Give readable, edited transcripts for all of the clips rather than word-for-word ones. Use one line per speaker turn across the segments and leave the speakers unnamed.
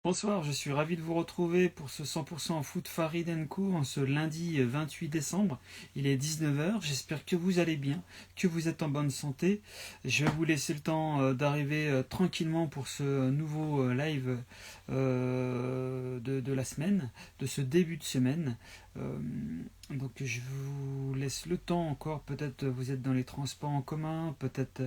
Bonsoir, je suis ravi de vous retrouver pour ce 100% foot Farid Co en ce lundi 28 décembre. Il est 19 heures. J'espère que vous allez bien, que vous êtes en bonne santé. Je vais vous laisser le temps d'arriver tranquillement pour ce nouveau live de la semaine, de ce début de semaine. Euh, donc je vous laisse le temps encore, peut-être vous êtes dans les transports en commun, peut-être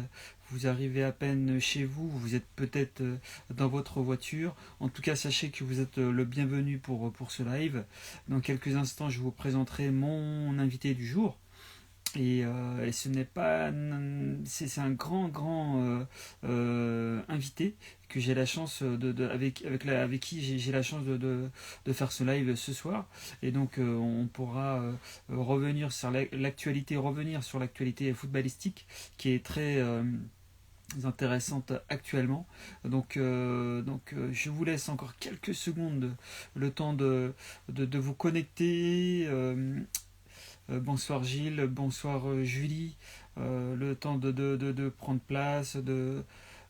vous arrivez à peine chez vous, vous êtes peut-être dans votre voiture. En tout cas, sachez que vous êtes le bienvenu pour ce live. Dans quelques instants, je vous présenterai mon invité du jour. Et ce n'est pas. C'est un grand invité que j'ai la chance avec qui j'ai la chance de faire ce live ce soir. Et donc, on pourra revenir sur l'actualité footballistique qui est très intéressante actuellement. Donc, je vous laisse encore quelques secondes le temps de vous connecter. Bonsoir Gilles, bonsoir Julie. Le temps de prendre place, de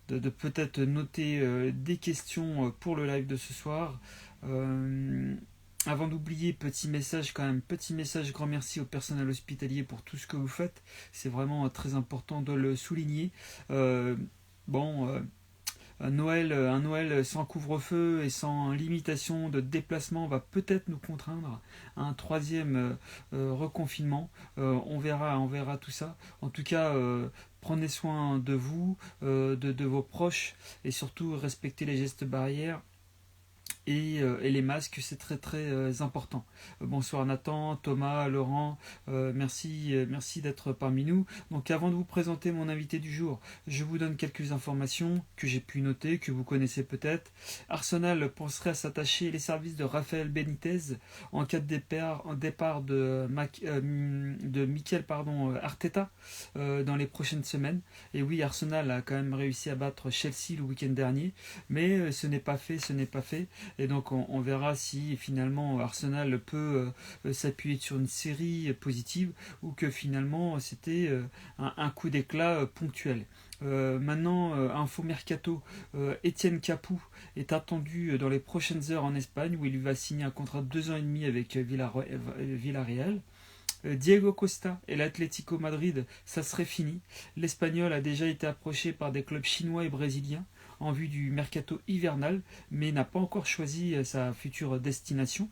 peut-être noter des questions pour le live de ce soir. Euh, Avant d'oublier, petit message quand même, petit message, grand merci au personnel hospitalier pour tout ce que vous faites. C'est vraiment très important de le souligner. Euh, bon, un Noël sans couvre-feu et sans limitation de déplacement va peut-être nous contraindre à un troisième reconfinement. On verra tout ça. En tout cas, prenez soin de vous, de vos proches et surtout respectez les gestes barrières et les masques, c'est très très important. Bonsoir Nathan, Thomas, Laurent, merci d'être parmi nous. Donc avant de vous présenter mon invité du jour, je vous donne quelques informations que j'ai pu noter, que vous connaissez peut-être. Arsenal penserait à s'attacher les services de Rafael Benitez en cas départ de Mikel Arteta dans les prochaines semaines. Et oui, Arsenal a quand même réussi à battre Chelsea le week-end dernier, mais ce n'est pas fait, ce n'est pas fait. Et donc on verra si finalement Arsenal peut s'appuyer sur une série positive ou que finalement c'était un coup d'éclat ponctuel. Maintenant, info mercato, Etienne Capou est attendu dans les prochaines heures en Espagne où il va signer un contrat de 2 ans et demi avec Villarreal. Diego Costa et l'Atlético Madrid, ça serait fini. L'Espagnol a déjà été approché par des clubs chinois et brésiliens en vue du mercato hivernal, mais n'a pas encore choisi sa future destination.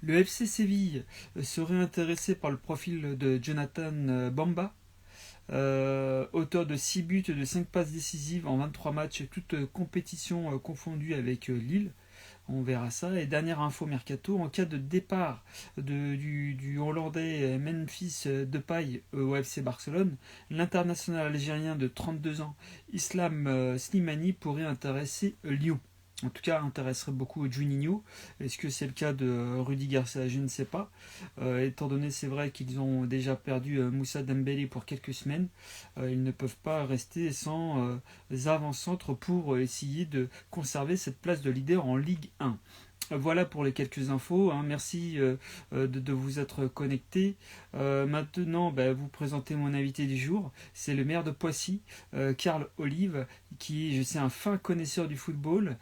Le FC Séville serait intéressé par le profil de Jonathan Bamba, auteur de 6 buts et de 5 passes décisives en 23 matchs, toutes compétitions confondues avec Lille. On verra ça. Et dernière info mercato, en cas de départ du Hollandais Memphis Depay au FC Barcelone, l'international algérien de 32 ans, Islam Slimani, pourrait intéresser Lyon. En tout cas, intéresserait beaucoup Juninho. Est-ce que c'est le cas de Rudy Garcia? Je ne sais pas. Étant donné, c'est vrai qu'ils ont déjà perdu Moussa Dembélé pour quelques semaines, ils ne peuvent pas rester sans avant-centre pour essayer de conserver cette place de leader en Ligue 1. Voilà pour les quelques infos. Hein. Merci de vous être connecté. Maintenant, vous présentez mon invité du jour. C'est le maire de Poissy, Karl Olive, qui est, je sais, un fin connaisseur du football,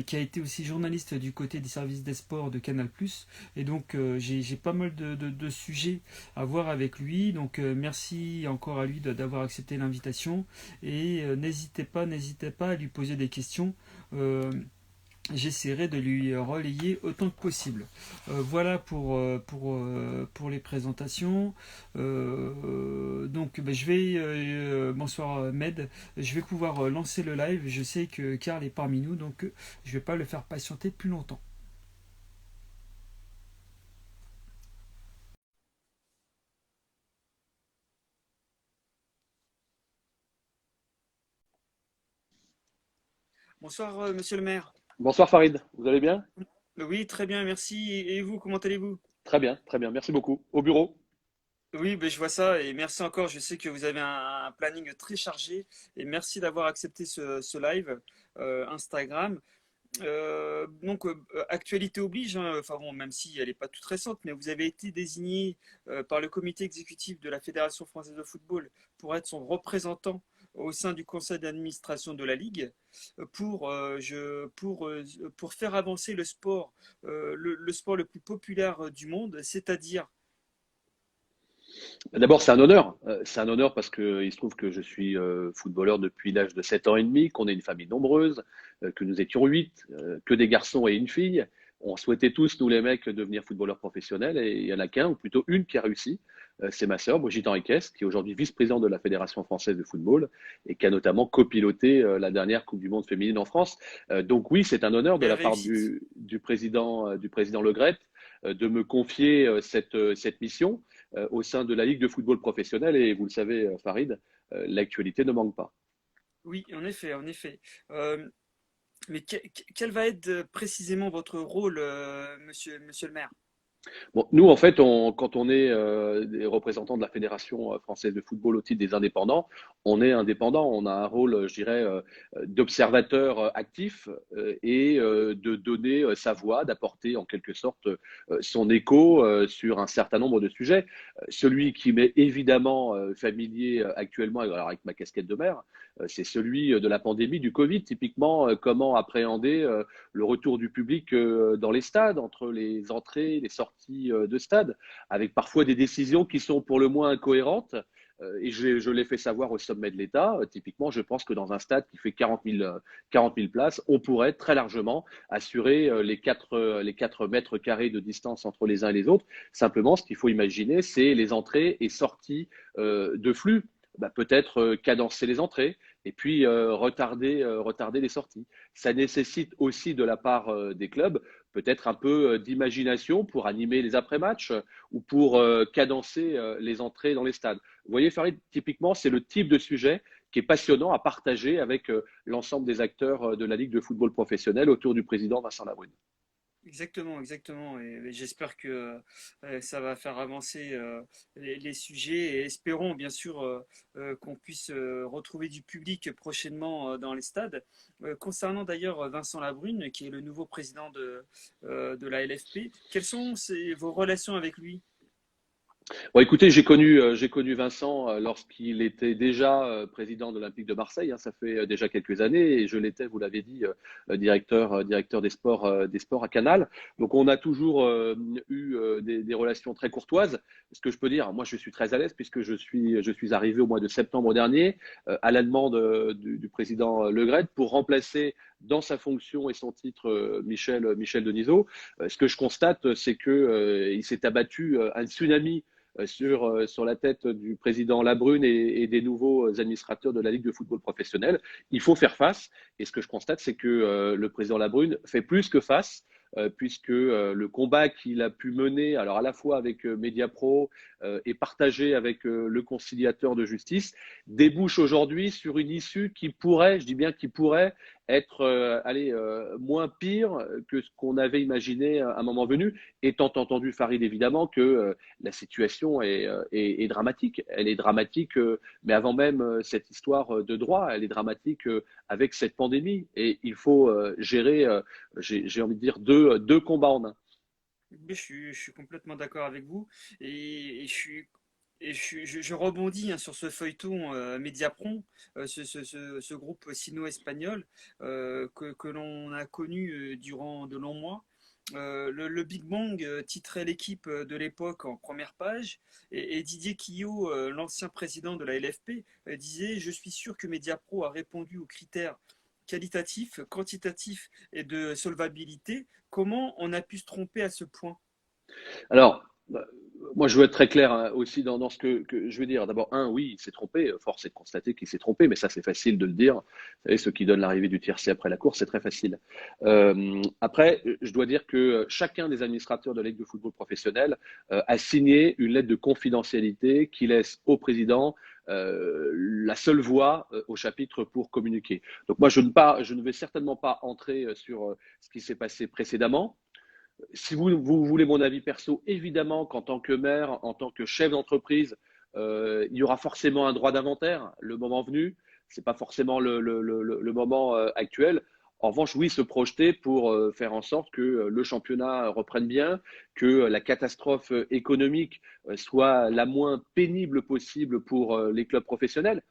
qui a été aussi journaliste du côté des services des sports de Canal+. Et donc, j'ai pas mal de sujets à voir avec lui. Donc, merci encore à lui d'avoir accepté l'invitation. Et n'hésitez pas à lui poser des questions. J'essaierai de lui relayer autant que possible. Voilà pour les présentations. Je vais... bonsoir Med. Je vais pouvoir lancer le live. Je sais que Karl est parmi nous, donc je ne vais pas le faire patienter plus longtemps. Bonsoir monsieur le maire.
Bonsoir Farid, vous allez bien?
Oui, très bien, merci. Et vous, comment allez-vous?
Très bien, merci beaucoup. Au bureau?
Oui, je vois ça et merci encore. Je sais que vous avez un planning très chargé et merci d'avoir accepté ce live Instagram. Actualité oblige, hein, enfin bon, même si elle n'est pas toute récente, mais vous avez été désigné par le comité exécutif de la Fédération française de football pour être son représentant au sein du conseil d'administration de la Ligue pour faire avancer le sport le plus populaire du monde, c'est-à-dire.
D'abord, c'est un honneur. C'est un honneur parce qu'il se trouve que je suis footballeur depuis l'âge de 7 ans et demi, qu'on est une famille nombreuse, que nous étions 8, que des garçons et une fille. On souhaitait tous, nous les mecs, devenir footballeurs professionnels et il n'y en a qu'un, ou plutôt une, qui a réussi. C'est ma sœur, Brigitte Henriquez, qui est aujourd'hui vice-présidente de la Fédération française de football et qui a notamment copiloté la dernière Coupe du Monde féminine en France. Donc oui, c'est un honneur de
Belle
la part
réussite.
du président Le Gret de me confier cette mission au sein de la Ligue de football professionnel. Et vous le savez, Farid, l'actualité ne manque pas.
Oui, en effet, en effet. Euh, mais quel va être précisément votre rôle, monsieur le maire?
Bon, nous, en fait, quand on est des représentants de la Fédération française de football au titre des indépendants, on est indépendant. On a un rôle, je dirais, d'observateur actif et de donner sa voix, d'apporter en quelque sorte son écho sur un certain nombre de sujets. Celui qui m'est évidemment familier actuellement, alors avec ma casquette de maire, c'est celui de la pandémie du Covid. Typiquement, comment appréhender le retour du public dans les stades, entre les entrées, les sorties de stade, avec parfois des décisions qui sont pour le moins incohérentes. Et je l'ai fait savoir au sommet de l'État. Typiquement, je pense que dans un stade qui fait 40 000 places, on pourrait très largement assurer les 4 mètres carrés de distance entre les uns et les autres. Simplement, ce qu'il faut imaginer, c'est les entrées et sorties de flux. Bah, peut-être cadencer les entrées et puis retarder les sorties. Ça nécessite aussi de la part des clubs peut-être un peu d'imagination pour animer les après-matchs ou pour cadencer les entrées dans les stades. Vous voyez, Farid, typiquement, c'est le type de sujet qui est passionnant à partager avec l'ensemble des acteurs de la Ligue de football professionnel autour du président Vincent Labrune.
Exactement, exactement. Et j'espère que ça va faire avancer les sujets et espérons bien sûr qu'on puisse retrouver du public prochainement dans les stades. Concernant d'ailleurs Vincent Labrune, qui est le nouveau président de la LFP, quelles sont vos relations avec lui?
Bon, écoutez, j'ai connu Vincent lorsqu'il était déjà président de l'Olympique de Marseille. Hein, ça fait déjà quelques années, et je l'étais, vous l'avez dit, directeur des sports à Canal. Donc, on a toujours eu des relations très courtoises. Ce que je peux dire, moi, je suis très à l'aise puisque je suis arrivé au mois de septembre dernier à la demande du président Le Gret pour remplacer dans sa fonction et son titre Michel Denisot. Ce que je constate, c'est que il s'est abattu un tsunami sur la tête du président Labrune et des nouveaux administrateurs de la Ligue de football professionnel. Il faut faire face. Et ce que je constate, c'est que le président Labrune fait plus que face. Puisque le combat qu'il a pu mener, alors à la fois avec Mediapro et partagé avec le conciliateur de justice, débouche aujourd'hui sur une issue qui pourrait, je dis bien qui pourrait, être moins pire que ce qu'on avait imaginé à un moment venu, étant entendu, Farid, évidemment, que la situation est dramatique. Elle est dramatique, mais avant même cette histoire de droit, elle est dramatique avec cette pandémie. Et il faut gérer, j'ai envie de dire, deux combats en un.
Oui, je suis complètement d'accord avec vous et je rebondis hein, sur ce feuilleton Mediapron, ce groupe sino-espagnol que l'on a connu durant de longs mois. Le Big Bang titrait l'équipe de l'époque en première page et Didier Quillot, l'ancien président de la LFP, disait: Je suis sûr que Mediapro a répondu aux critères qualitatifs, quantitatifs et de solvabilité. Comment on a pu se tromper à ce point?
Alors, moi, je veux être très clair hein, aussi dans ce que je veux dire. D'abord, oui, il s'est trompé. Force est de constater qu'il s'est trompé, mais ça, c'est facile de le dire. Vous savez, ceux qui donnent l'arrivée du tiercé après la course, c'est très facile. Après, je dois dire que chacun des administrateurs de la Ligue de football professionnel a signé une lettre de confidentialité qui laisse au président la seule voix au chapitre pour communiquer. Donc moi, je ne vais certainement pas entrer sur ce qui s'est passé précédemment. Si vous voulez mon avis perso, évidemment qu'en tant que maire, en tant que chef d'entreprise, il y aura forcément un droit d'inventaire le moment venu. C'est pas forcément le moment actuel. En revanche, oui, se projeter pour faire en sorte que le championnat reprenne bien, que la catastrophe économique soit la moins pénible possible pour les clubs professionnels.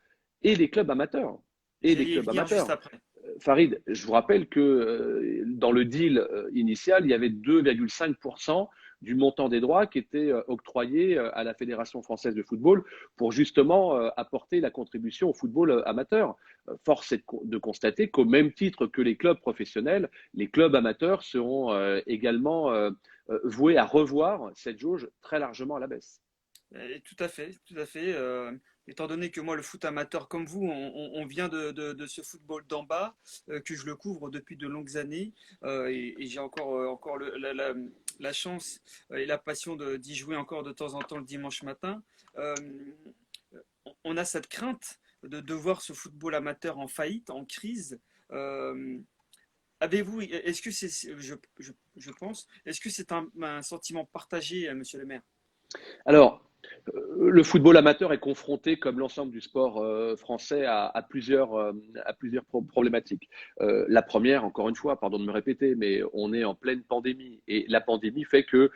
et les clubs amateurs. Et les
J'allais y
clubs
venir juste
amateurs.
après.
Farid, je vous rappelle que dans le deal initial, il y avait 2,5% du montant des droits qui était octroyé à la Fédération française de football pour justement apporter la contribution au football amateur. Force est de constater qu'au même titre que les clubs professionnels, les clubs amateurs seront également voués à revoir cette jauge très largement à la baisse.
Tout à fait, tout à fait. Étant donné que moi, le foot amateur comme vous, on vient de ce football d'en bas, que je le couvre depuis de longues années, et j'ai encore la chance et la passion d'y jouer encore de temps en temps le dimanche matin. Euh, on a cette crainte de voir ce football amateur en faillite, en crise. Euh, Avez-vous, est-ce que je pense, est-ce que c'est un sentiment partagé, monsieur le maire?
Alors, le football amateur est confronté, comme l'ensemble du sport français, à plusieurs problématiques. La première, encore une fois, pardon de me répéter, mais on est en pleine pandémie et la pandémie fait que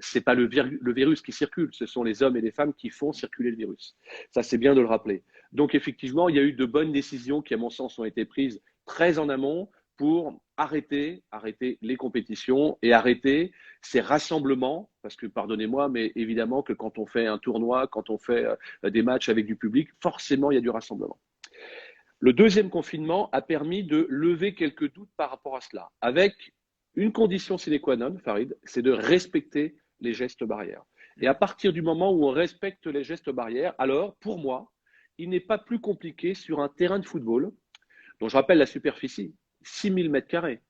c'est pas le virus qui circule, ce sont les hommes et les femmes qui font circuler le virus. Ça, c'est bien de le rappeler. Donc, effectivement, il y a eu de bonnes décisions qui, à mon sens, ont été prises très en amont pour arrêter les compétitions et arrêter ces rassemblements, parce que pardonnez-moi, mais évidemment que quand on fait un tournoi, quand on fait des matchs avec du public, forcément il y a du rassemblement. Le deuxième confinement a permis de lever quelques doutes par rapport à cela, avec une condition sine qua non, Farid, c'est de respecter les gestes barrières. Et à partir du moment où on respecte les gestes barrières, alors pour moi, il n'est pas plus compliqué sur un terrain de football, dont je rappelle la superficie, 6000 mètres carrés.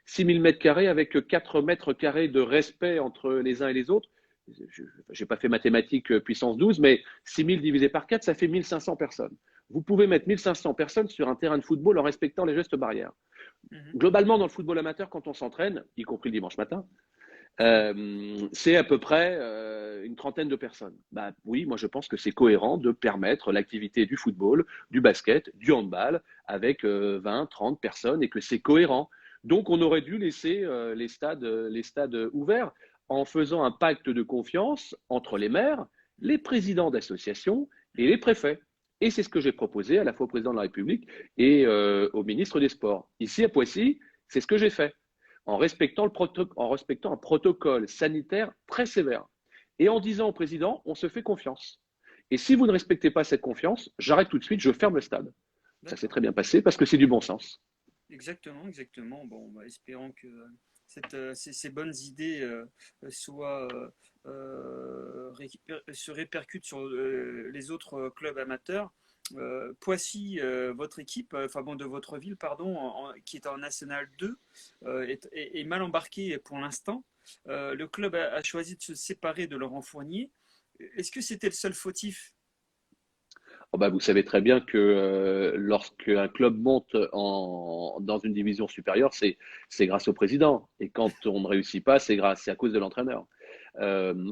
6000 mètres carrés avec 4 mètres carrés de respect entre les uns et les autres. Je n'ai pas fait mathématiques puissance 12, mais 6000 divisé par 4, ça fait 1500 personnes. Vous pouvez mettre 1500 personnes sur un terrain de football en respectant les gestes barrières.
Mhm.
Globalement, dans le football amateur, quand on s'entraîne, y compris le dimanche matin, c'est à peu près une trentaine de personnes. Bah, oui, moi je pense que c'est cohérent de permettre l'activité du football, du basket, du handball avec 20, 30 personnes et que c'est cohérent. Donc on aurait dû laisser les stades ouverts en faisant un pacte de confiance entre les maires, les présidents d'associations et les préfets. Et c'est ce que j'ai proposé à la fois au président de la République et au ministre des Sports. Ici à Poissy, c'est ce que j'ai fait en respectant un protocole sanitaire très sévère et en disant au président, on se fait confiance. Et si vous ne respectez pas cette confiance, j'arrête tout de suite, je ferme le stade. Ça s'est
D'accord.
très bien passé parce que c'est du bon sens.
Exactement, exactement. Bon, bah, espérons que ces bonnes idées soient, se répercutent sur les autres clubs amateurs. Poissy, votre équipe, enfin bon, de votre ville, pardon, qui est en National 2, est mal embarquée pour l'instant. Le club a choisi de se séparer de Laurent Fournier. Est-ce que c'était le seul fautif?
Oh bah, vous savez très bien que lorsque un club monte dans une division supérieure, c'est grâce au président. Et quand on ne réussit pas, c'est à cause de l'entraîneur.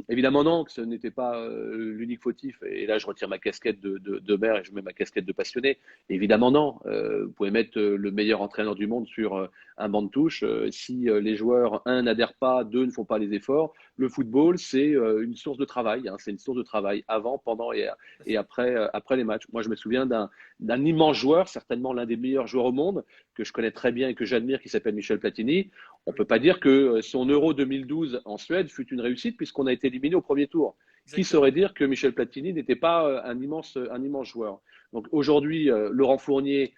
Évidemment, non, que ce n'était pas l'unique fautif. Et là, je retire ma casquette de maire et je mets ma casquette de passionné. Évidemment, non. Vous pouvez mettre le meilleur entraîneur du monde sur un banc de touche. Si les joueurs, un, n'adhèrent pas, deux, ne font pas les efforts, le football, c'est une source de travail. Hein, c'est une source de travail avant, pendant et après les matchs. Moi, je me souviens d'un immense joueur, certainement l'un des meilleurs joueurs au monde, que je connais très bien et que j'admire, qui s'appelle Michel Platini. On ne
Oui,
peut pas dire que son Euro 2012 en Suède fut une réussite puisqu'on a été éliminé au premier tour. Qui saurait
exactement.
dire que Michel Platini n'était pas un immense joueur. Donc aujourd'hui, Laurent Fournier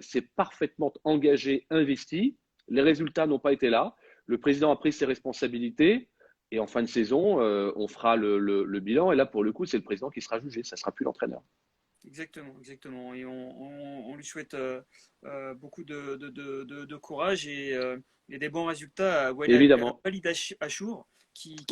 s'est parfaitement engagé, investi. Les résultats n'ont pas été là. Le président a pris ses responsabilités. Et en fin de saison, on fera le bilan. Et là, pour le coup, c'est le président qui sera jugé. Ça ne sera plus l'entraîneur.
Exactement, exactement. Et on lui souhaite beaucoup de courage et des bons résultats à
Évidemment.
Walid Achour,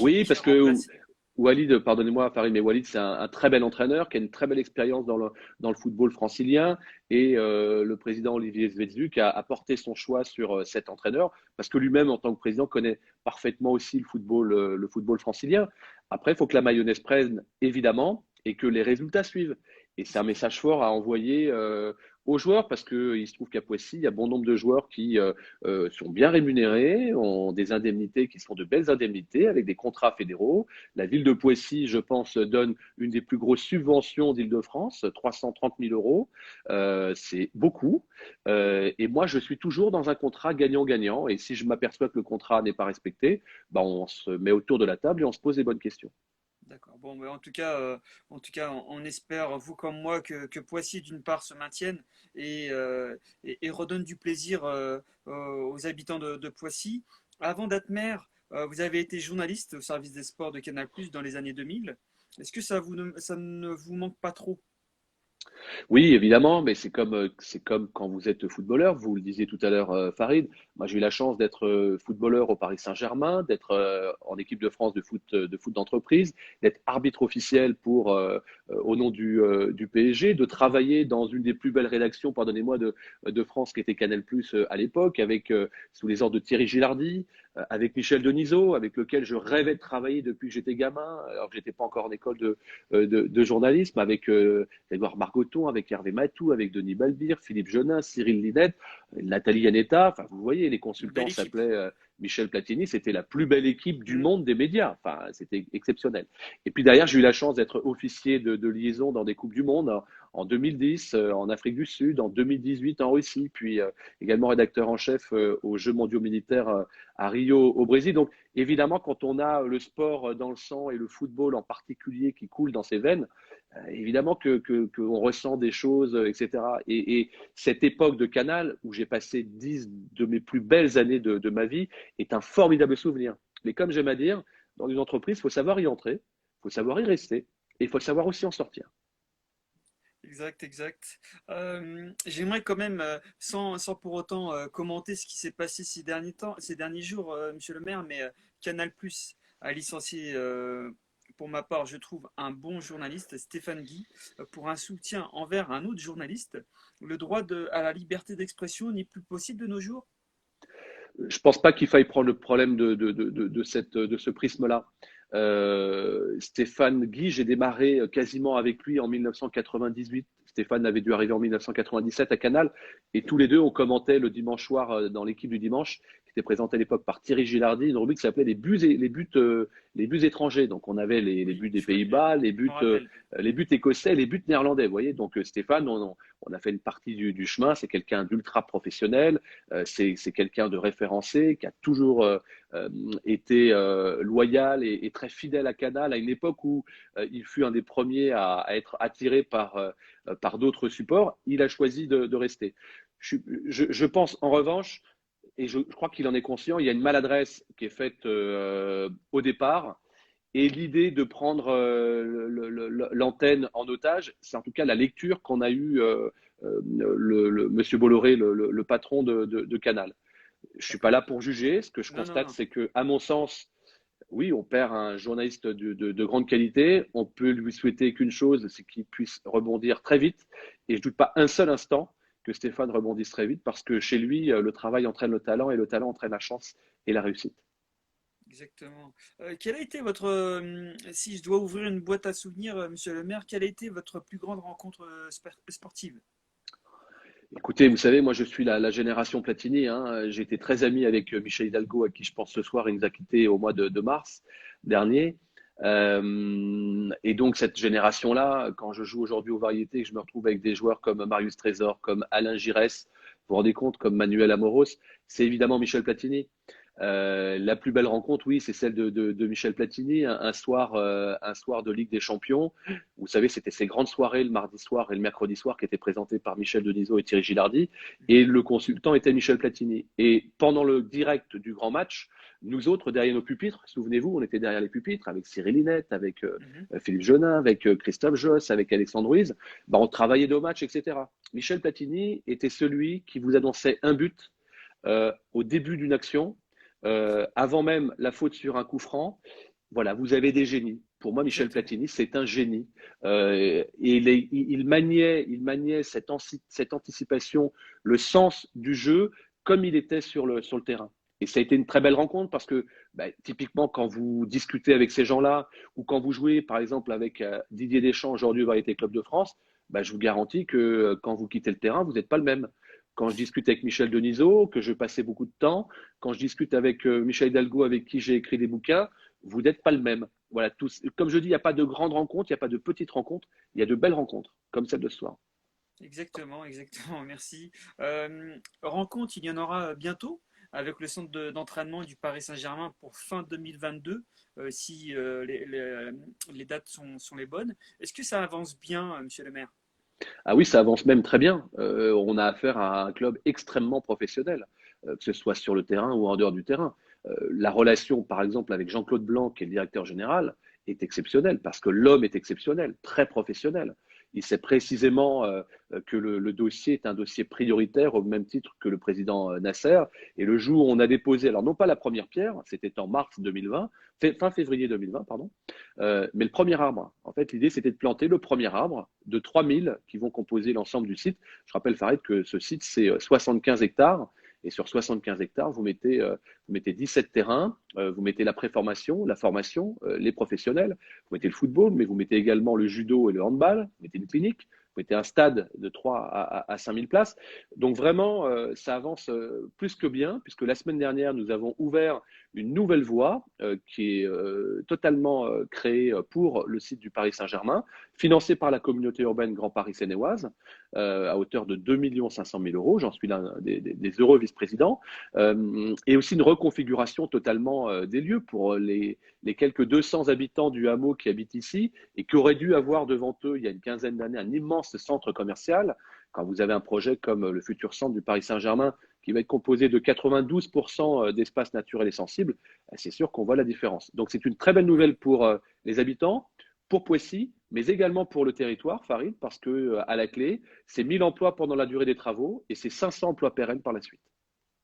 Oui,
qui
parce
a
que
remplacé.
Walid, pardonnez-moi, Farid, mais Walid, c'est un très bel entraîneur qui a une très belle expérience dans le football francilien. Et le président Olivier Zvezdu a porté son choix sur cet entraîneur parce que lui-même, en tant que président, connaît parfaitement aussi le football francilien. Après, il faut que la mayonnaise prenne, évidemment, et que les résultats suivent. Et c'est un
Exactement.
message fort à envoyer aux joueurs parce qu'il se trouve qu'à Poissy, il y a bon nombre de joueurs qui sont bien rémunérés, ont des indemnités qui sont de belles indemnités avec des contrats fédéraux. La ville de Poissy, je pense, donne une des plus grosses subventions d'Île-de-France, 330 000 euros. C'est beaucoup. Et moi, je suis toujours dans un contrat gagnant-gagnant. Et si je m'aperçois que le contrat n'est pas respecté, ben, on se met autour de la table et on se pose les bonnes questions.
D'accord. Bon, mais en tout cas, on espère, vous comme moi, que Poissy, d'une part, se maintienne et redonne du plaisir aux habitants de Poissy. Avant d'être maire, vous avez été journaliste au service des sports de Canal+ dans les années 2000. Est-ce que ça ne vous manque pas trop?
Oui, évidemment, mais c'est comme quand vous êtes footballeur. Vous le disiez tout à l'heure, Farid. Moi, j'ai eu la chance d'être footballeur au Paris Saint-Germain, d'être en équipe de France de foot d'entreprise, d'être arbitre officiel au nom du PSG, de travailler dans une des plus belles rédactions, pardonnez-moi, de France, qui était Canal+ à l'époque, avec sous les ordres de Thierry Gilardi, avec Michel Denisot, avec lequel je rêvais de travailler depuis que j'étais gamin, alors que j'étais pas encore en école de journalisme, avec Grégoire Margoton, avec Hervé Matou, avec Denis Balbir, Philippe Genin, Cyril Linette, Nathalie Yanetta. Enfin, vous voyez, les
Une
consultants
belle équipe.
s'appelaient Michel Platini. C'était la plus belle équipe du
Mm.
monde des médias. Enfin, c'était exceptionnel. Et puis derrière, j'ai eu la chance d'être officier de liaison dans des Coupes du Monde en 2010 en Afrique du Sud, en 2018 en Russie, puis également rédacteur en chef aux Jeux mondiaux militaires à Rio au Brésil. Donc évidemment, quand on a le sport dans le sang et le football en particulier qui coule dans ses veines, évidemment qu'on ressent des choses, etc. Et cette époque de Canal, où j'ai passé 10 de mes plus belles années de ma vie, est un formidable souvenir. Mais comme j'aime à dire, dans une entreprise, il faut savoir y entrer, il faut savoir y rester, et il faut savoir aussi en sortir.
Exact, exact. J'aimerais quand même, sans pour autant commenter ce qui s'est passé ces derniers temps, ces derniers jours, Monsieur le maire, mais Canal+ a licencié, pour ma part, je trouve, un bon journaliste, Stéphane Guy, pour un soutien envers un autre journaliste. Le droit à la liberté d'expression n'est plus possible de nos jours.
Je pense pas qu'il faille prendre le problème de ce prisme-là. Stéphane Guy, j'ai démarré quasiment avec lui en 1998. Stéphane avait dû arriver en 1997 à Canal et tous les deux on commentait le dimanche soir dans l'équipe du dimanche qui était présentée à l'époque par Thierry Gilardi une rubrique qui s'appelait les buts étrangers. Donc on avait les
Oui,
buts des
je connais bien.
Pays-Bas,
Je m'en rappelle.
les buts écossais, les buts néerlandais. Vous voyez, donc Stéphane, on a fait une partie du chemin. C'est quelqu'un d'ultra professionnel. C'est quelqu'un de référencé qui a toujours été loyal et très fidèle à Canal à une époque où il fut un des premiers à être attiré par d'autres supports. Il a choisi de rester. Je pense en revanche, et je crois qu'il en est conscient, il y a une maladresse qui est faite au départ. Et l'idée de prendre l'antenne en otage, c'est en tout cas la lecture qu'en a eu Monsieur Bolloré, le patron de Canal. Je suis pas
D'accord.
là pour juger. Ce que je
Non, non,
constate,
non.
c'est que, à mon sens, oui, on perd un journaliste de grande qualité. On peut lui souhaiter qu'une chose, c'est qu'il puisse rebondir très vite. Et je doute pas un seul instant que Stéphane rebondisse très vite parce que chez lui, le travail entraîne le talent et le talent entraîne la chance et la réussite.
Exactement. Quelle a été votre, si je dois ouvrir une boîte à souvenirs, Monsieur le maire, quelle a été votre plus grande rencontre sportive?
Écoutez, vous savez, moi je suis la génération Platini, hein. J'ai été très ami avec Michel Hidalgo, à qui je pense ce soir, il nous a quittés au mois de mars dernier. Et donc cette génération-là, quand je joue aujourd'hui aux variétés, que je me retrouve avec des joueurs comme Marius Trésor, comme Alain Giresse, vous vous rendez compte, comme Manuel Amoros, c'est évidemment Michel Platini. La plus belle rencontre, oui, c'est celle de Michel Platini, un soir de Ligue des Champions. Vous savez, c'était ces grandes soirées le mardi soir et le mercredi soir qui étaient présentées par Michel Denisot et Thierry Gilardi. Et le consultant était Michel Platini. Et pendant le direct du grand match, nous autres, derrière nos pupitres, souvenez-vous, on était derrière les pupitres avec Cyril Linette, avec
Mhm.
Philippe Genin, avec Christophe Josse, avec Alexandre Ruiz. Ben, on travaillait nos matchs, etc. Michel Platini était celui qui vous annonçait un but au début d'une action, avant même la faute sur un coup franc. Voilà, vous avez des génies. Pour moi, Michel
Exactement.
Platini, c'est un génie. Et il maniait cette anticipation, le sens du jeu, comme il était sur le terrain. Et ça a été une très belle rencontre parce que, bah, typiquement, quand vous discutez avec ces gens-là, ou quand vous jouez, par exemple, avec Didier Deschamps, aujourd'hui au Variété Club de France, bah, je vous garantis que quand vous quittez le terrain, vous n'êtes pas le même. Quand je discute avec Michel Denisot, que je passais beaucoup de temps, quand je discute avec Michel Hidalgo, avec qui j'ai écrit des bouquins, vous n'êtes pas le même. Voilà, comme je dis, il n'y a pas de grandes rencontres, il n'y a pas de petites rencontres, il y a de belles rencontres, comme celle de ce soir.
Exactement, exactement, merci. Rencontre, il y en aura bientôt avec le centre d'entraînement du Paris Saint-Germain pour fin 2022, si les dates sont les bonnes. Est-ce que ça avance bien, monsieur le maire?
Ah oui, ça avance même très bien. On a affaire à un club extrêmement professionnel, que ce soit sur le terrain ou en dehors du terrain. La relation, par exemple, avec Jean-Claude Blanc, qui est le directeur général, est exceptionnelle parce que l'homme est exceptionnel, très professionnel. Il sait précisément que le dossier est un dossier prioritaire au même titre que le président Nasser. Et le jour où on a déposé, alors non pas la première pierre, c'était en mars 2020, fin février 2020, pardon, mais le premier arbre, en fait, l'idée, c'était de planter le premier arbre de 3000 qui vont composer l'ensemble du site. Je rappelle, Farid, que ce site, c'est 75 hectares. Et sur 75 hectares, vous mettez 17 terrains, vous mettez la préformation, la formation, les professionnels, vous mettez le football, mais vous mettez également le judo et le handball, vous mettez une clinique, vous mettez un stade de 3 à 5 000 places. Donc vraiment, ça avance plus que bien, puisque la semaine dernière, nous avons ouvert une nouvelle voie qui est totalement créée pour le site du Paris Saint-Germain, financée par la communauté urbaine Grand Paris Seine-et-Oise, à hauteur de 2 500 000 euros. J'en suis l'un des heureux vice-présidents. Et aussi une reconfiguration totalement des lieux pour les quelques 200 habitants du hameau qui habitent ici et qui auraient dû avoir devant eux, il y a une quinzaine d'années, un immense centre commercial. Quand vous avez un projet comme le futur centre du Paris Saint-Germain qui va être composé de 92% d'espaces naturels et sensibles, c'est sûr qu'on voit la différence. Donc c'est une très belle nouvelle pour les habitants, pour Poissy, mais également pour le territoire, Farid, parce que à la clé, c'est 1000 emplois pendant la durée des travaux et c'est 500 emplois pérennes par la suite.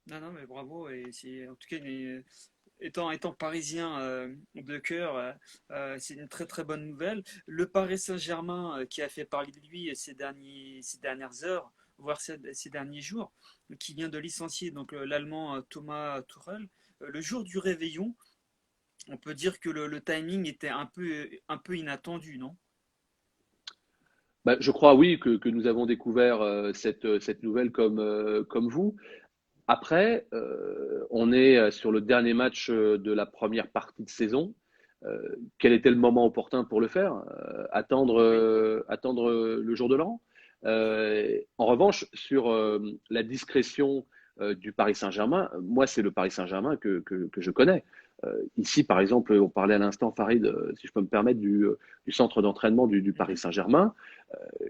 Non, non, mais bravo. Et c'est, en tout cas, étant parisien de cœur, c'est une très très bonne nouvelle. Le Paris Saint-Germain qui a fait parler de lui ces dernières heures, voire ces derniers jours, qui vient de licencier donc l'Allemand Thomas Tuchel, le jour du réveillon, on peut dire que le timing était un peu inattendu, non?
Bah, je crois, oui, que nous avons découvert cette nouvelle comme vous. Après, on est sur le dernier match de la première partie de saison. Quel était le moment opportun pour le faire?
Oui.
Attendre le jour de l'an? En revanche, sur la discrétion du Paris Saint-Germain, moi, c'est le Paris Saint-Germain que je connais. Ici, par exemple, on parlait à l'instant, Farid, si je peux me permettre, du centre d'entraînement du Paris
Mhm.
Saint-Germain.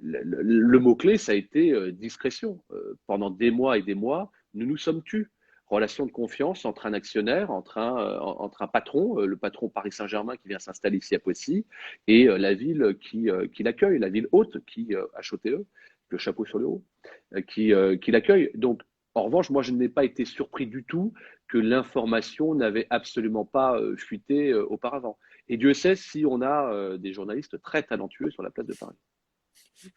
Le mot-clé, ça a été discrétion. Pendant des mois et des mois, nous nous sommes tus. Relation de confiance entre un actionnaire, entre un patron, le patron Paris Saint-Germain qui vient s'installer ici à Poissy, et la ville qui l'accueille, la ville haute, qui, HOTE, le chapeau sur le haut, qui l'accueille. Donc, en revanche, moi, je n'ai pas été surpris du tout que l'information n'avait absolument pas fuité auparavant. Et Dieu sait si on a des journalistes très talentueux sur la place de Paris.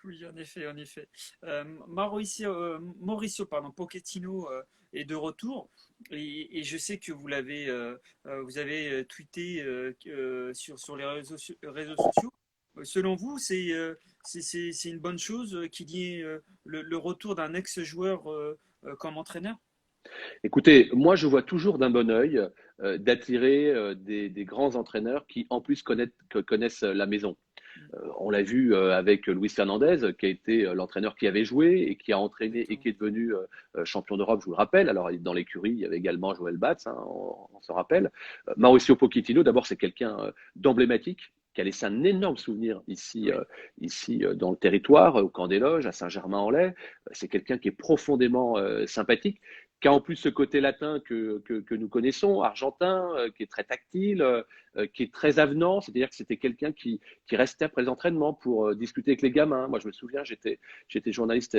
Oui, en effet, en effet. Mauricio, pardon, Pochettino est de retour et je sais que vous avez tweeté sur les réseaux sociaux. Selon vous, c'est une bonne chose qu'il y ait le retour d'un ex-joueur comme entraîneur?
Écoutez, moi, je vois toujours d'un bon œil d'attirer des grands entraîneurs qui, en plus, connaissent la maison. On l'a vu avec Luis Fernandez, qui a été l'entraîneur qui avait joué et qui a entraîné et
Exactement.
qui est devenu champion d'Europe, je vous le rappelle. Alors, dans l'écurie, il y avait également Joël Batz, hein, on se rappelle. Mauricio Pochettino, d'abord, c'est quelqu'un d'emblématique qui a laissé un énorme souvenir
Oui.
ici dans le territoire, au Camp des Loges, à Saint-Germain-en-Laye. C'est quelqu'un qui est profondément sympathique, qui a en plus ce côté latin que nous connaissons, argentin, qui est très tactile, qui est très avenant. C'est-à-dire que c'était quelqu'un qui restait après les entraînements pour discuter avec les gamins. Moi, je me souviens, j'étais journaliste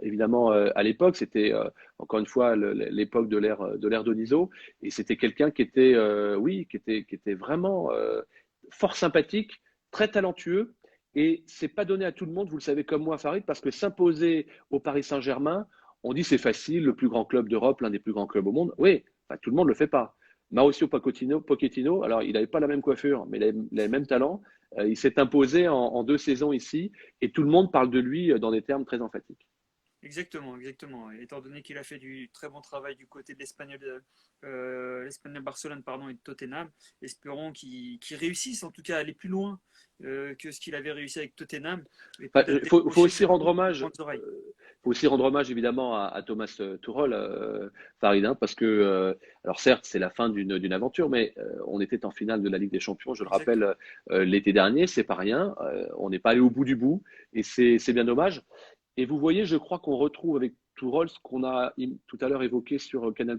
évidemment à l'époque. C'était encore une fois l'époque de l'ère Donizo, et c'était quelqu'un qui était, oui, qui était vraiment fort sympathique, très talentueux. Et c'est pas donné à tout le monde, vous le savez comme moi, Farid, parce que s'imposer au Paris Saint-Germain, on dit c'est facile, le plus grand club d'Europe, l'un des plus grands clubs au monde. Oui, enfin, tout le monde ne le fait pas. Pochettino, alors il n'avait pas la même coiffure, mais il avait le même talent. Il s'est imposé en 2 saisons ici et tout le monde parle de lui dans des termes très emphatiques.
Exactement, exactement. Et étant donné qu'il a fait du très bon travail du côté de l'Espagnol Barcelone, pardon, et de Tottenham, espérons qu'il réussisse en tout cas à aller plus loin que ce qu'il avait réussi avec Tottenham et peut-être
Faut
décrocher
aussi
cette
rendre
coupe aux
hommage.
grandes oreilles.
Faut aussi rendre hommage évidemment à Thomas Tuchel, Farid, hein, parce que, alors certes, c'est la fin d'une aventure, mais on était en finale de la Ligue des Champions, je le rappelle,
Exactement.
l'été dernier, c'est pas rien. On n'est pas allé au bout du bout, et c'est bien dommage. Et vous voyez, je crois qu'on retrouve avec Tourol ce qu'on a tout à l'heure évoqué sur Canal+.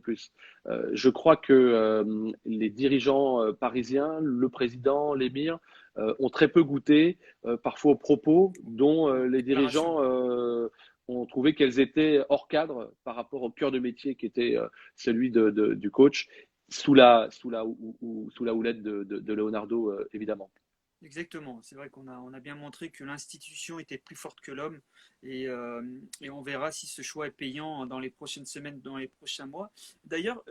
Je crois que les dirigeants parisiens, le président, l'émir, ont très peu goûté parfois aux propos dont les
Déclaration.
dirigeants ont trouvé qu'elles étaient hors cadre par rapport au cœur de métier qui était celui du coach, sous la houlette de Leonardo, évidemment.
Exactement, c'est vrai qu'on a bien montré que l'institution était plus forte que l'homme et on verra si ce choix est payant dans les prochaines semaines, dans les prochains mois. D'ailleurs,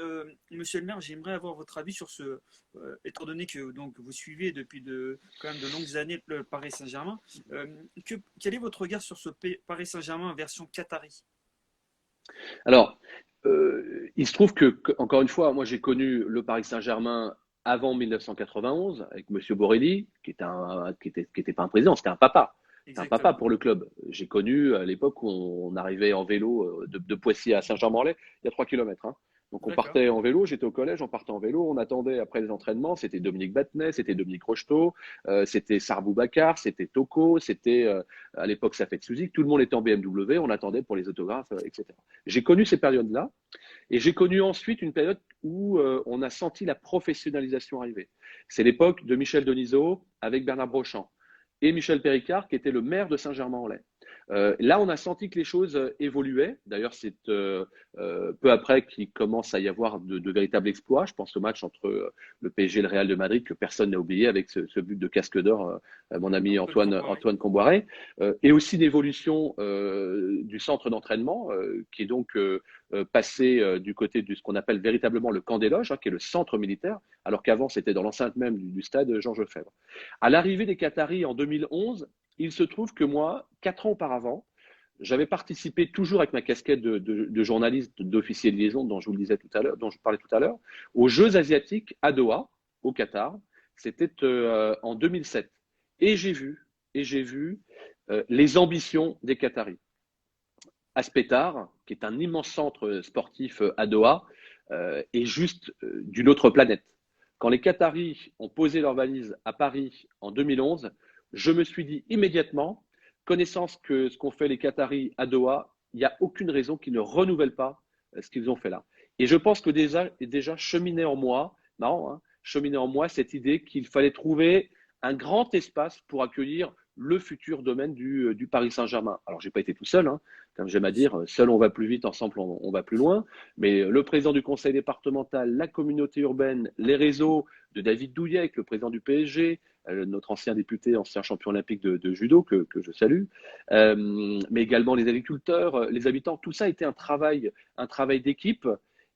monsieur le maire, j'aimerais avoir votre avis sur étant donné que donc, vous suivez depuis quand même de longues années le Paris Saint-Germain, euh, quel est votre regard sur ce Paris Saint-Germain version Qatari?
Alors, il se trouve encore une fois, moi j'ai connu le Paris Saint-Germain avant 1991 avec Monsieur Borelli, qui était pas un président, c'était un papa. C'était un papa
Exactement.
pour le club. J'ai connu à l'époque où on arrivait en vélo de Poissy à Saint-Jean-Morlaix, il y a 3 kilomètres, hein. Donc on
D'accord.
partait en vélo, j'étais au collège, on partait en vélo, on attendait après les entraînements, c'était Dominique Battenet, c'était Dominique Rocheteau, c'était Sarbou Bakar, c'était Toko, c'était à l'époque Safet Suzik, tout le monde était en BMW, on attendait pour les autographes, etc. J'ai connu ces périodes-là et j'ai connu ensuite une période où on a senti la professionnalisation arriver. C'est l'époque de Michel Denisot avec Bernard Brochant et Michel Péricard qui était le maire de Saint-Germain-en-Laye. Là, on a senti que les choses évoluaient. D'ailleurs, c'est peu après qu'il commence à y avoir de véritables exploits. Je pense au match entre le PSG et le Real de Madrid que personne n'a oublié avec ce but de casque d'or, mon ami
Antoine Comboiré.
Antoine Comboiré, et aussi l'évolution du centre d'entraînement qui est donc passé du côté de ce qu'on appelle véritablement le camp des loges, hein, qui est le centre militaire, alors qu'avant c'était dans l'enceinte même du stade Georges Lefebvre. À l'arrivée des Qataris en 2011, il se trouve que moi, 4 ans auparavant, j'avais participé toujours avec ma casquette de journaliste, d'officier de liaison dont je vous le disais tout à l'heure, dont je parlais tout à l'heure, aux Jeux asiatiques à Doha, au Qatar. C'était en 2007. Et j'ai vu les ambitions des Qataris. Aspetar, qui est un immense centre sportif à Doha, est juste d'une autre planète. Quand les Qataris ont posé leurs valises à Paris en 2011, je me suis dit immédiatement, connaissant ce qu'ont fait les Qataris à Doha, il n'y a aucune raison qu'ils ne renouvellent pas ce qu'ils ont fait là. Et je pense que déjà cheminait en moi, marrant, hein, cheminait en moi cette idée qu'il fallait trouver un grand espace pour accueillir le futur domaine du Paris Saint-Germain. Alors, j'ai pas été tout seul, hein, comme j'aime à
Bien sûr.
dire, seul on va plus vite, ensemble on va plus loin. Mais le président du conseil départemental, la communauté urbaine, les réseaux de David Douillet, le président du PSG, notre ancien député, ancien champion olympique de judo, que je salue, mais également les agriculteurs, les habitants, tout ça a été un travail d'équipe.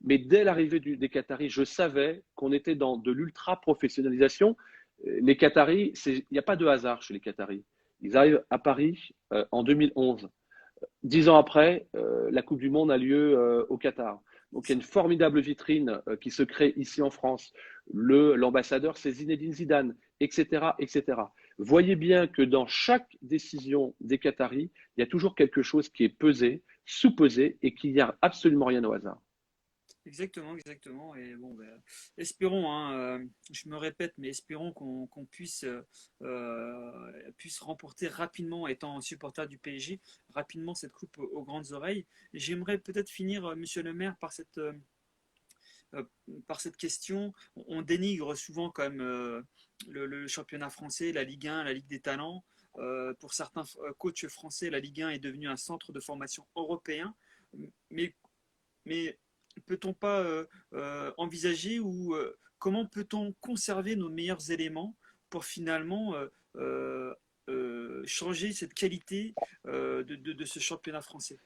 Mais dès l'arrivée des Qataris, je savais qu'on était dans de l'ultra-professionnalisation. Les Qataris, il n'y a pas de hasard chez les Qataris. Ils arrivent à Paris en 2011. 10 ans après, la Coupe du Monde a lieu au Qatar. Donc il y a une formidable vitrine qui se crée ici en France. L'ambassadeur, c'est Zinedine Zidane, etc., etc. Voyez bien que dans chaque décision des Qataris, il y a toujours quelque chose qui est pesé, sous-pesé et qu'il n'y a absolument rien au hasard.
Exactement, exactement. Et bon, ben, espérons, hein, je me répète, mais espérons qu'on puisse remporter rapidement, étant supporter du PSG, rapidement cette coupe aux grandes oreilles. Et j'aimerais peut-être finir, monsieur le maire, euh, par cette question. On dénigre souvent quand même le championnat français, la Ligue 1, la Ligue des talents. Pour certains coachs français, la Ligue 1 est devenue un centre de formation européen. Mais mais peut-on pas envisager ou comment peut-on conserver nos meilleurs éléments pour finalement changer cette qualité de ce championnat français?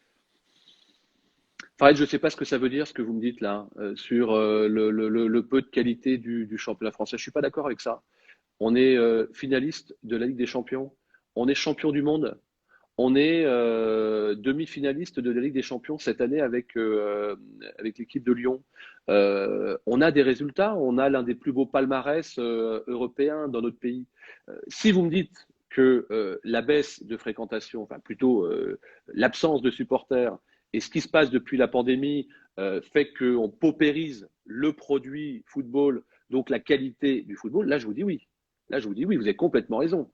Farid, je ne sais pas ce que ça veut dire, ce que vous me dites là, sur le peu de qualité du championnat français. Je ne suis pas d'accord avec ça. On est finaliste de la Ligue des Champions. On est champion du monde. On est demi-finaliste de la Ligue des Champions cette année avec l'équipe de Lyon. On a des résultats, on a l'un des plus beaux palmarès européens dans notre pays. Si vous me dites que la baisse de fréquentation, enfin plutôt l'absence de supporters et ce qui se passe depuis la pandémie fait qu'on paupérise le produit football, donc la qualité du football, là je vous dis oui. Là je vous dis oui, vous avez complètement raison.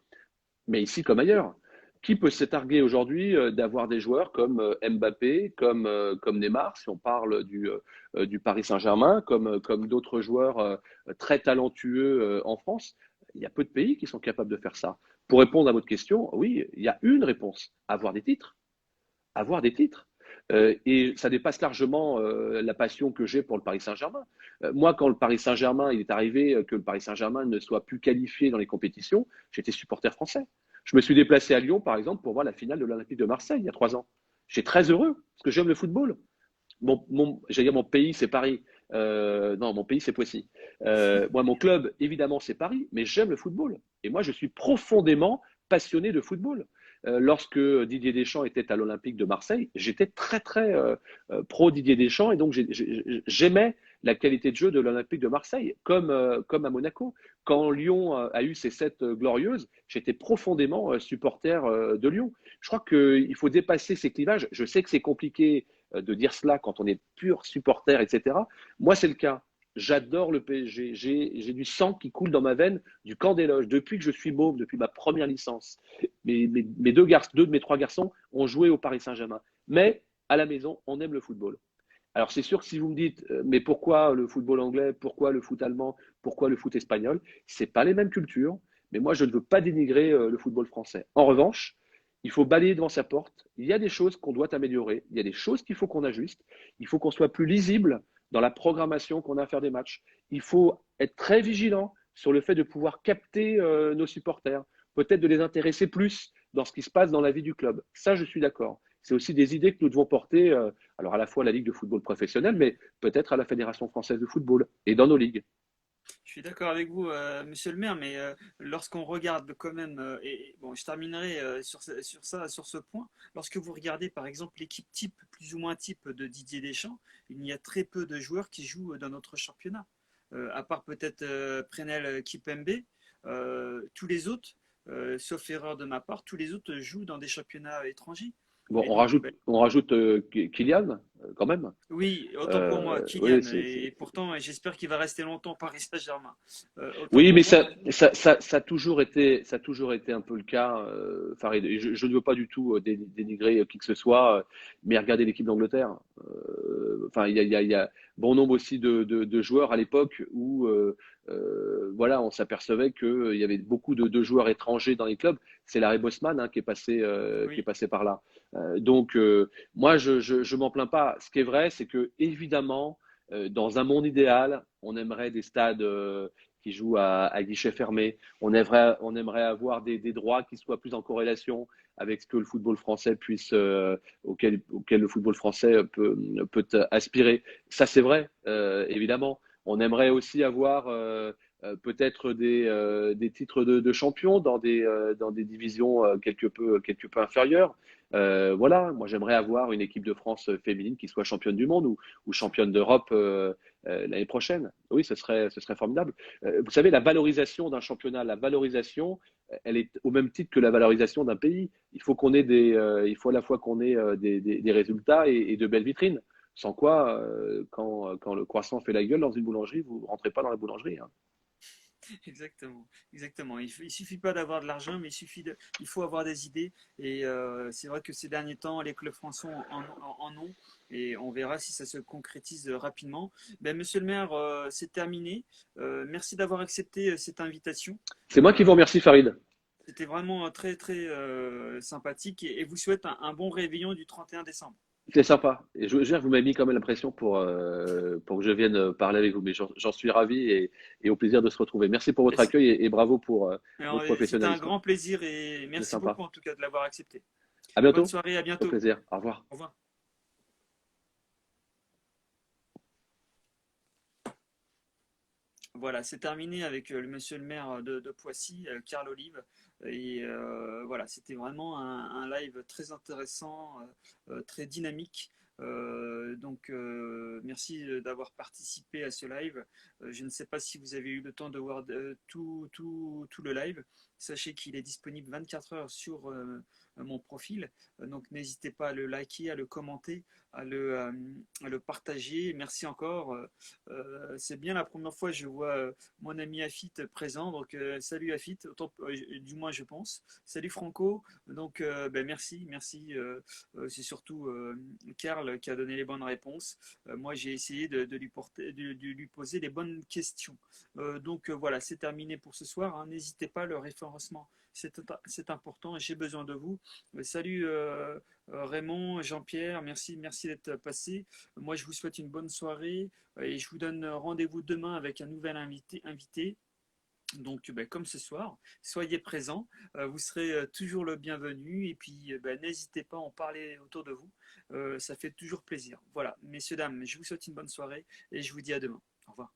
Mais ici comme ailleurs, qui peut s'étarguer aujourd'hui d'avoir des joueurs comme Mbappé, comme Neymar, si on parle du Paris Saint-Germain, comme d'autres joueurs très talentueux en France? Il y a peu de pays qui sont capables de faire ça. Pour répondre à votre question, oui, il y a une réponse, avoir des titres. Avoir des titres. Et ça dépasse largement la passion que j'ai pour le Paris Saint-Germain. Moi, quand le Paris Saint-Germain, il est arrivé que le Paris Saint-Germain ne soit plus qualifié dans les compétitions, j'étais supporter français. Je me suis déplacé à Lyon, par exemple, pour voir la finale de l'Olympique de Marseille il y a 3 ans. J'étais très heureux parce que j'aime le football. J'allais dire mon pays, c'est Paris. Non, mon pays, c'est Poissy. Moi, mon club, évidemment, c'est Paris, mais j'aime le football. Et moi, je suis profondément passionné de football. Lorsque Didier Deschamps était à l'Olympique de Marseille, j'étais très, très pro Didier Deschamps et donc j'aimais la qualité de jeu de l'Olympique de Marseille, comme à Monaco. Quand Lyon a eu ses 7 glorieuses, j'étais profondément supporter de Lyon. Je crois qu'il faut dépasser ces clivages. Je sais que c'est compliqué de dire cela quand on est pur supporter, etc. Moi, c'est le cas. J'adore le PSG. J'ai du sang qui coule dans ma veine du camp des loges. Depuis que je suis môme, depuis ma première licence, mes deux de mes 3 garçons ont joué au Paris Saint-Germain. Mais à la maison, on aime le football. Alors c'est sûr que si vous me dites, mais pourquoi le football anglais, pourquoi le foot allemand, pourquoi le foot espagnol, c'est pas les mêmes cultures, mais moi je ne veux pas dénigrer le football français. En revanche, il faut balayer devant sa porte. Il y a des choses qu'on doit améliorer, il y a des choses qu'il faut qu'on ajuste, il faut qu'on soit plus lisible dans la programmation qu'on a à faire des matchs. Il faut être très vigilant sur le fait de pouvoir capter nos supporters, peut-être de les intéresser plus dans ce qui se passe dans la vie du club. Ça, je suis d'accord. C'est aussi des idées que nous devons porter alors à la fois à la Ligue de football professionnel, mais peut-être à la Fédération française de football et dans nos ligues.
Je suis d'accord avec vous, monsieur le maire, mais lorsqu'on regarde quand même, et bon, je terminerai sur ce point, lorsque vous regardez par exemple l'équipe type, plus ou moins type de Didier Deschamps, il y a très peu de joueurs qui jouent dans notre championnat. À part peut-être Prenel Kipembe, tous les autres, sauf erreur de ma part, tous les autres jouent dans des championnats étrangers.
Bon,
Et donc, ben,
on rajoute Kylian quand même.
oui, autant pour moi,
Oui,
Kylian, et pourtant j'espère qu'il va rester longtemps au Paris Saint-Germain. Autant
oui,
pour
mais
moi.
ça a toujours été un peu le cas, Farid. Et je ne veux pas du tout dénigrer qui que ce soit, mais regardez l'équipe d'Angleterre. Enfin, il y a bon nombre aussi de joueurs à l'époque où, voilà, on s'apercevait qu'il y avait beaucoup de joueurs étrangers dans les clubs. C'est Larry Bosman qui est
Oui.
passé par là. Donc, moi, je m'en plains pas. Ce qui est vrai, c'est que évidemment, dans un monde idéal, on aimerait des stades qui jouent à guichet fermé. On aimerait avoir des droits qui soient plus en corrélation avec ce que le football français auquel le football français peut aspirer. Ça, c'est vrai, évidemment. On aimerait aussi avoir peut-être des titres de champion dans des divisions quelque peu inférieures. Voilà, moi j'aimerais avoir une équipe de France féminine qui soit championne du monde ou championne d'Europe l'année prochaine. Oui, ce serait formidable. Vous savez, la valorisation d'un championnat, la valorisation, elle est au même titre que la valorisation d'un pays. Il faut à la fois qu'on ait des résultats et de belles vitrines. Sans quoi, quand le croissant fait la gueule dans une boulangerie, vous ne rentrez pas dans la boulangerie, hein.
Exactement, exactement. Il suffit pas d'avoir de l'argent, mais il faut avoir des idées. Et c'est vrai que ces derniers temps, les clubs français en ont, et on verra si ça se concrétise rapidement. Ben, monsieur le maire, c'est terminé. Merci d'avoir accepté cette invitation.
C'est moi qui vous
Euh,
remercie, Farid.
C'était vraiment très très sympathique et vous souhaite un bon réveillon du 31 décembre.
C'est sympa. Et vous m'avez mis quand même la pression pour que je vienne parler avec vous. Mais j'en suis ravi et au plaisir de se retrouver. Merci pour
Et
votre
c'est-
accueil et bravo pour
alors,
votre
C'était un
professionnalisme.
grand plaisir et
C'est
merci
sympa.
beaucoup en tout cas de l'avoir accepté.
À
Bonne
bientôt.
soirée, à
Au
bientôt.
plaisir. Au revoir.
Au revoir. Voilà, c'est terminé avec le monsieur le maire de Poissy, Carl Olive. Et voilà, c'était vraiment un live très intéressant, très dynamique. Merci d'avoir participé à ce live. Je ne sais pas si vous avez eu le temps de voir tout le live. Sachez qu'il est disponible 24 heures sur mon profil. Donc n'hésitez pas à le liker, à le commenter, à le partager. Merci encore. C'est bien la première fois que je vois mon ami Afit présent. Donc, salut Afit, du moins je pense. Salut Franco. Donc, merci. C'est surtout Karl qui a donné les bonnes réponses. Moi, j'ai essayé de lui poser les bonnes questions. Voilà, c'est terminé pour ce soir, hein. N'hésitez pas, le référencement, c'est important et j'ai besoin de vous. Salut Raymond, Jean-Pierre, merci d'être passé. Moi, je vous souhaite une bonne soirée et je vous donne rendez-vous demain avec un nouvel invité. Donc, comme ce soir, soyez présents, vous serez toujours le bienvenu et puis n'hésitez pas à en parler autour de vous, ça fait toujours plaisir. Voilà, messieurs, dames, je vous souhaite une bonne soirée et je vous dis à demain. Au revoir.